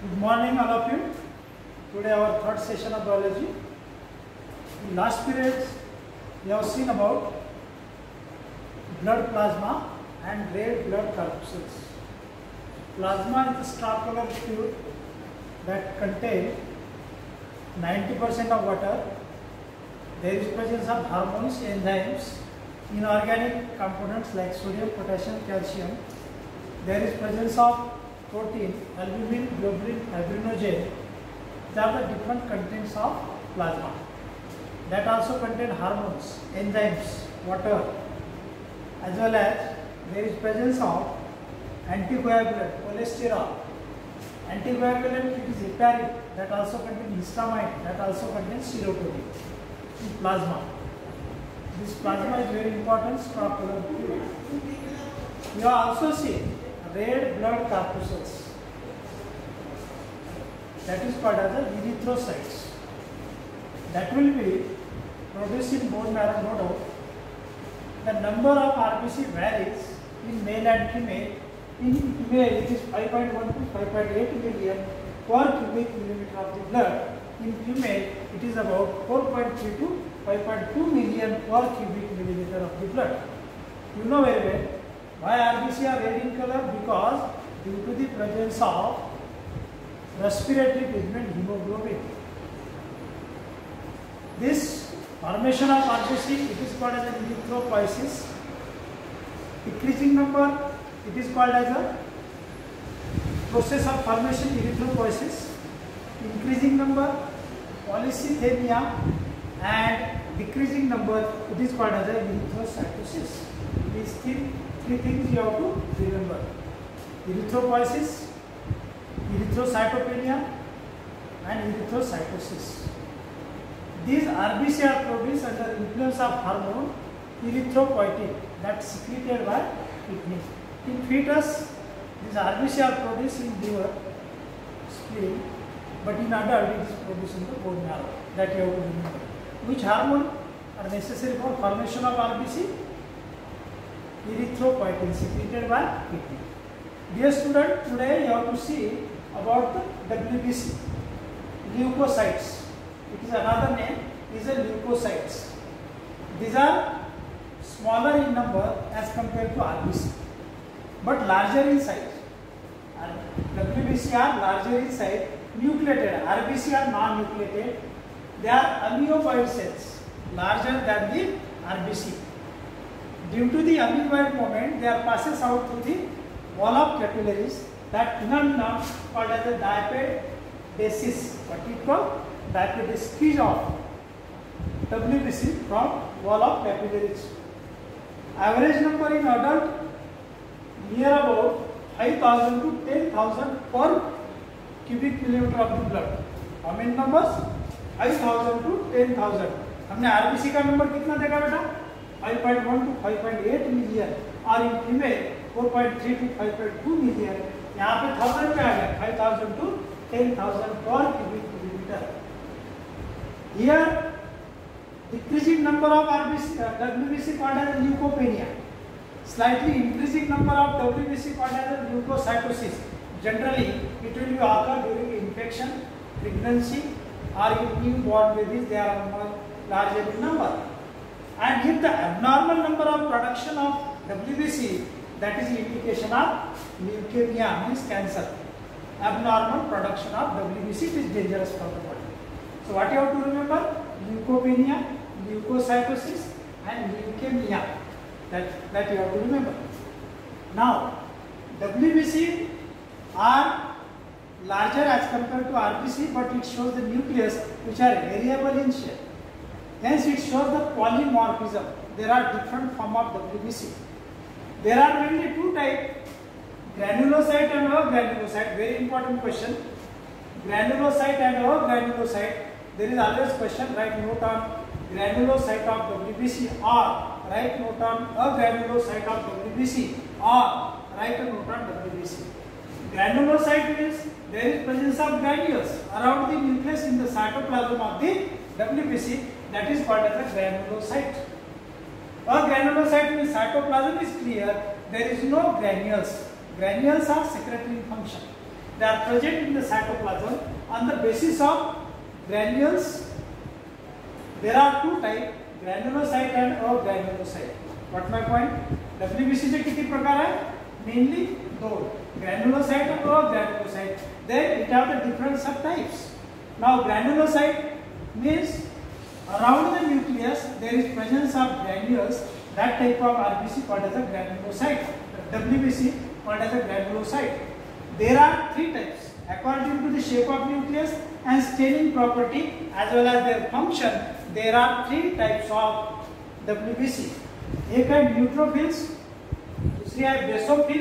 Good morning all of you. Today our third session of biology. In last period we have seen about blood plasma and red blood corpuscles. Plasma is a star colored fluid that contains 90% of water. There is presence of hormones, enzymes, inorganic components like sodium, potassium, calcium. There is presence of protein, albumin, globulin, fibrinogen. These are the different contents of plasma. That also contain hormones, enzymes, water, as well as there is presence of anticoagulant, cholesterol. Anticoagulant, it is heparin, that also contains histamine, that also contains serotonin in plasma. This plasma is very important structural fluid. You have also seen red blood corpuscles, that is called as the erythrocytes. That will be produced in bone marrow, no doubt. The number of RBC varies in male and female. In male it is 5.1 to 5.8 million per cubic millimeter of the blood. In female it is about 4.3 to 5.2 million per cubic millimeter of the blood. You know very well why RBC are red in color, because due to the presence of respiratory pigment hemoglobin. This formation of RBC, it is called as an erythropoiesis. Decreasing number, it is called as a process of formation erythropoiesis. Increasing number, polycythemia, and decreasing number, it is called as a erythrocytosis. These three things you have to remember: erythropoiesis, erythrocytopenia, and erythrocytosis. These RBC are produced under influence of hormone erythropoietin that's secreted by kidney. In fetus, these RBC are produced in liver, spleen, but in adult it is produced in the bone marrow. That you have to remember. Which hormone are necessary for formation of RBC? Erythropoietin secreted by kidney. Dear student, today you have to see about the WBC, leukocytes. It is another name, is a leukocytes. These are smaller in number as compared to RBC, but larger in size. WBC are larger in size, nucleated. RBC are non-nucleated. They are amoeboid cells, larger than the RBC. Due to the amoeboid movement, they are passes out through the wall of capillaries. That phenomenon called as a diapedesis. What it called? Diapedesis of WBC from wall of capillaries. Average number in adult near about 5,000 to 10,000 per cubic millimeter of the blood. How many numbers? 5,000 to 10,000. हमने RBC का number कितना देखा बेटा? 5.1 to 5.8 million, और in female 4.3 to 5.2 million. यहाँ पे 1000 पे आ गया, 5,000 to 10,000 per cubic millimeter. Here, decreasing number of WBC called as leukopenia. Slightly increasing number of WBC called as leukocytosis. Generally, it will be occur during infection, pregnancy, or in newborn babies. They are more larger in number. And if the abnormal number of production of WBC, that is indication of leukemia, means cancer. Abnormal production of WBC is dangerous for the body. So what you have to remember? Leukopenia, leukocytosis, and leukemia. That you have to remember. Now, WBC are larger as compared to RBC, but it shows the nucleus which are variable in shape. Hence, it shows the polymorphism. There are different forms of WBC. There are mainly two types: granulocyte and agranulocyte. Very important question. Granulocyte and agranulocyte. There is always question. Write note on granulocyte of WBC, or write note on agranulocyte of WBC, or write a note on WBC. Granulocyte means there is presence of granules around the nucleus in the cytoplasm of the WBC. That is called as a granulocyte. A granulocyte means cytoplasm is clear. There is no granules. Granules are secretory in function. They are present in the cytoplasm on the basis of granules. There are two types, granulocyte and agranulocyte. What my point? WBC चे किती प्रकार है? Mainly दो, granulocyte and agranulocyte. Then it have the different subtypes. Now granulocyte means around the nucleus there is presence of granules. That type of RBC called as a granulocyte. WBC called as a granulocyte. There are three types according to the shape of nucleus and staining property as well as their function. There are three types of WBC. एक है neutrophils, दूसरी है basophil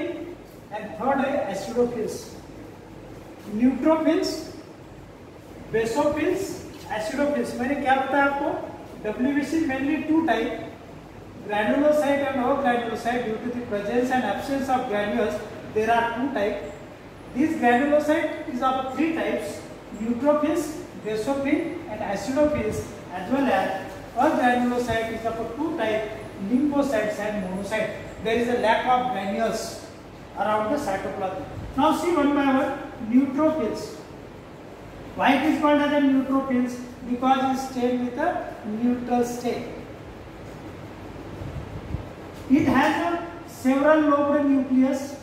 and third है acidophils. Neutrophils, basophils, acidophils. मैंने क्या बताया आपको? WBC mainly two type, granulocyte and agranulocyte. Due to the presence and absence of granules, there are two types. This granulocyte is of three types: neutrophils, basophil, and acidophils, as well as agranulocyte is of two types: lymphocytes and monocytes. There is a lack of granules around the cytoplasm. Now see one by one. Neutrophils. Why it is called as a neutrophils? Because it stays with a neutral state. It has a several lobed nucleus.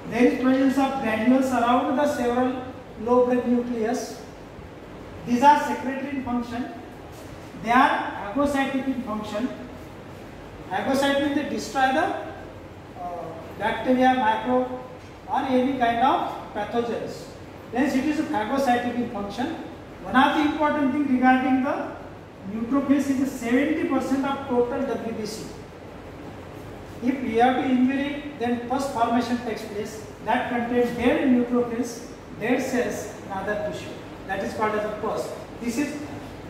There is presence of granules around the several lobed nucleus. These are secretory in function. They are phagocytic in function. Phagocyte means they destroy the bacteria, micro, or any kind of pathogens. Hence it is a phagocytic in function. One of the important thing regarding the neutrophils is 70% of total WBC. If we have to injury, then first formation takes place. That contains dead neutrophils, dead cells, and other tissue. That is called as a pus. This is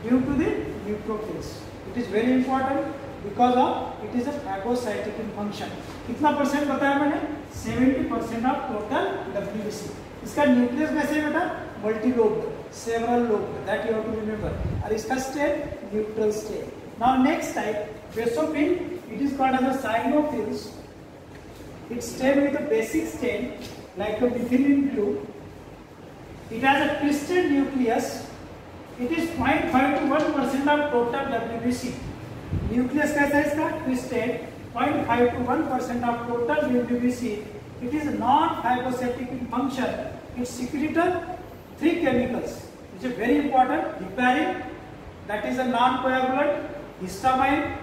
due to the neutrophils. It is very important because of it is a phagocytic in function. कितना percent बताया मैंने? 70% of total WBC. इसका nucleus कैसे है बेटा? Multi lobed, several lobed. That you have to remember. और इसका state neutral state. Now next type basophil. It is called as a cyanophils. It stays with a basic stain like a methylene blue. It has a twisted nucleus. It is 0.5 to 1% of total WBC. Nucleus कैसा है इसका? Twisted. 0.5 to 1% of total WBC. It is non-phagocytic in function. It secretes three chemicals, which is very important. Heparin, that is a non-coagulant. Histamine,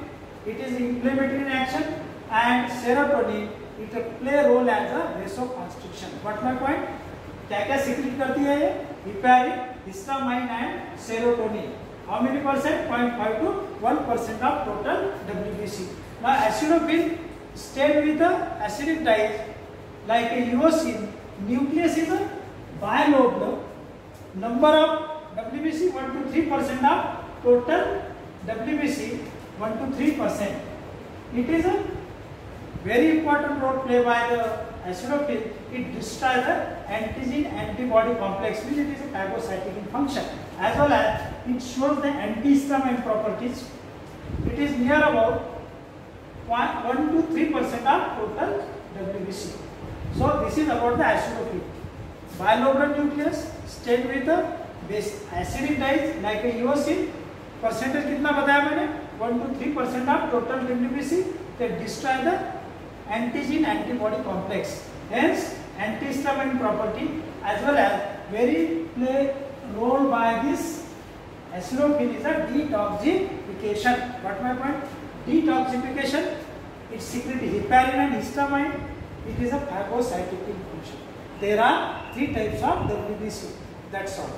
it is inflammatory in action, and serotonin, it play a role as a vasoconstriction. What my point? क्या क्या secrete करती है ये? Heparin, histamine and serotonin. How many percent? 0.5 to 1% of total WBC. Now acidophil stayed with the acidic dyes like a eosine. Nucleus is a bilobed. Number of WBC 1 to 3% of total WBC 1 to 3%. It is a very important role played by the acidophil. It destroys the antigen-antibody complex, which it is a phagocytic in function, as well as it shows the antihistamine properties. It is near about 1 to 3% of total WBC. So this is about the acidophil. Bilobed nucleus stayed with the base acidic dyes like a eosine. Percentage कितना बताया मैंने? 1 to 3% of total WBC. They destroy the antigen antibody complex. Hence antihistamine property as well as very play role by this acidophil is a detoxification. What my point? Detoxification. It secretes heparin and histamine. It is a phagocytic in function. There are three types of WBC. That's all.